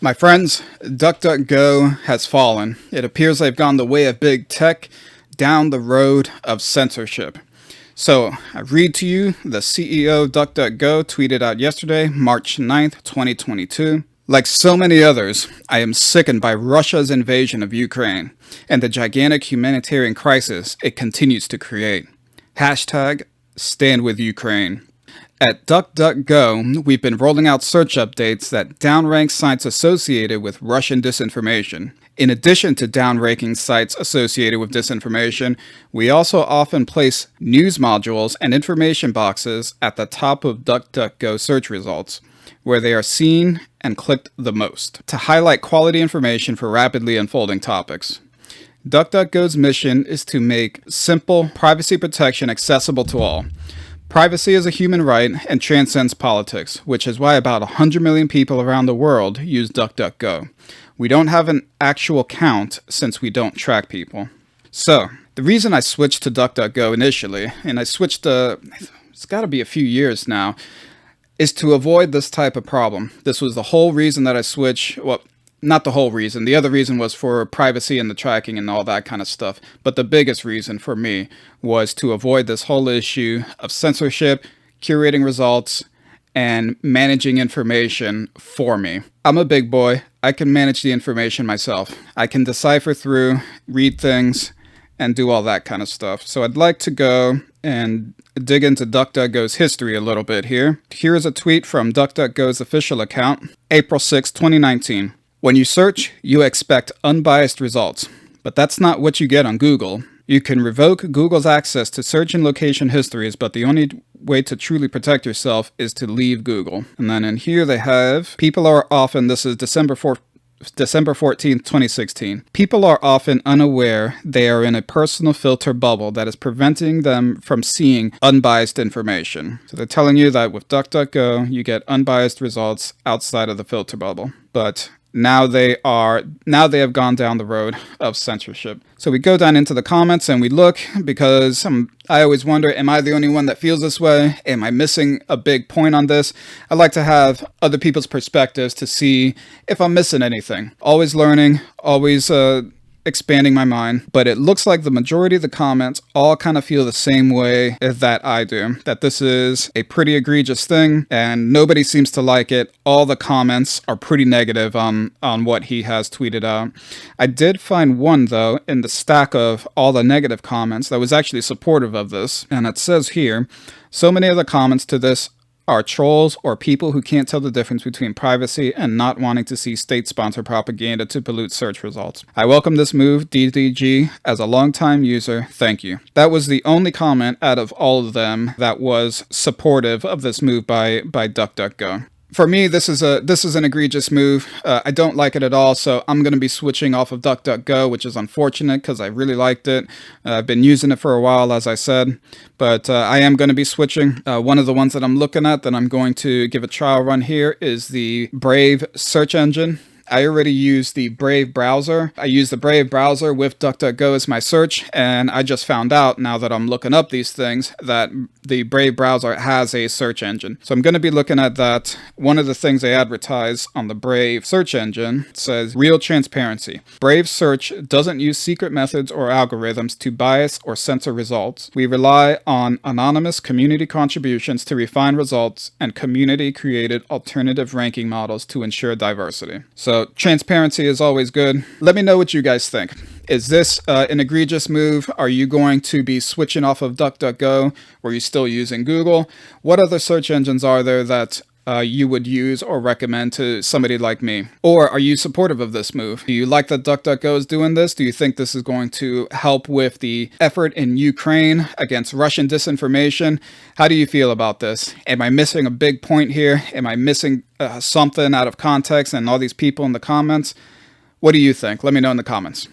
My friends, DuckDuckGo has fallen. It appears they've gone the way of big tech, down the road of censorship. So, I read to you the CEO of DuckDuckGo tweeted out yesterday, March 9th, 2022. Like so many others, I am sickened by Russia's invasion of Ukraine and the gigantic humanitarian crisis it continues to create. Hashtag stand with Ukraine. At DuckDuckGo, we've been rolling out search updates that downrank sites associated with Russian disinformation. In addition to downranking sites associated with disinformation, we also often place news modules and information boxes at the top of DuckDuckGo search results, where they are seen and clicked the most, to highlight quality information for rapidly unfolding topics. DuckDuckGo's mission is to make simple privacy protection accessible to all. Privacy is a human right and transcends politics, which is why about 100 million people around the world use DuckDuckGo. We don't have an actual count since we don't track people. So, the reason I switched to DuckDuckGo initially, and I switched it's got to be a few years now, is to avoid this type of problem. This was the whole reason that I switched. Well, not the whole reason. The other reason was for privacy and the tracking and all that kind of stuff. But the biggest reason for me was to avoid this whole issue of censorship, curating results, and managing information for me. I'm a big boy. I can manage the information myself. I can decipher through, read things, and do all that kind of stuff. So I'd like to go and dig into DuckDuckGo's history a little bit here. Here is a tweet from DuckDuckGo's official account, April 6, 2019. When you search, you expect unbiased results, but that's not what you get on Google. You can revoke Google's access to search and location histories, but the only way to truly protect yourself is to leave Google. And then in here they have, people are often, this is December 14th, 2016. People are often unaware they are in a personal filter bubble that is preventing them from seeing unbiased information. So they're telling you that with DuckDuckGo, you get unbiased results outside of the filter bubble. But now they have gone down the road of censorship. So we go down into the comments and we look, because I always wonder, am I the only one that feels this way? Am I missing a big point on this? I like to have other people's perspectives to see if I'm missing anything. Always learning, always expanding my mind, but it looks like the majority of the comments all kind of feel the same way that I do, that this is a pretty egregious thing and nobody seems to like it. All the comments are pretty negative on what he has tweeted out. I did find one, though, in the stack of all the negative comments that was actually supportive of this, and it says here, so many of the comments to this are trolls or people who can't tell the difference between privacy and not wanting to see state-sponsored propaganda to pollute search results. I welcome this move, DDG. As a longtime user, thank you. That was the only comment out of all of them that was supportive of this move by DuckDuckGo. For me, this is an egregious move. I don't like it at all, so I'm going to be switching off of DuckDuckGo, which is unfortunate because I really liked it. I've been using it for a while, as I said, but I am going to be switching. One of the ones that I'm looking at that I'm going to give a trial run here is the Brave search engine. I already use the Brave browser. I use the Brave browser with DuckDuckGo as my search, and I just found out, now that I'm looking up these things, that the Brave browser has a search engine. So I'm going to be looking at that. One of the things they advertise on the Brave search engine says, real transparency. Brave search doesn't use secret methods or algorithms to bias or censor results. We rely on anonymous community contributions to refine results and community-created alternative ranking models to ensure diversity. So transparency is always good. Let me know what you guys think. Is this an egregious move? Are you going to be switching off of DuckDuckGo? Or are you still using Google? What other search engines are there that you would use or recommend to somebody like me? Or are you supportive of this move? Do you like that DuckDuckGo is doing this? Do you think this is going to help with the effort in Ukraine against Russian disinformation? How do you feel about this? Am I missing a big point here? Am I missing something out of context and all these people in the comments? What do you think? Let me know in the comments.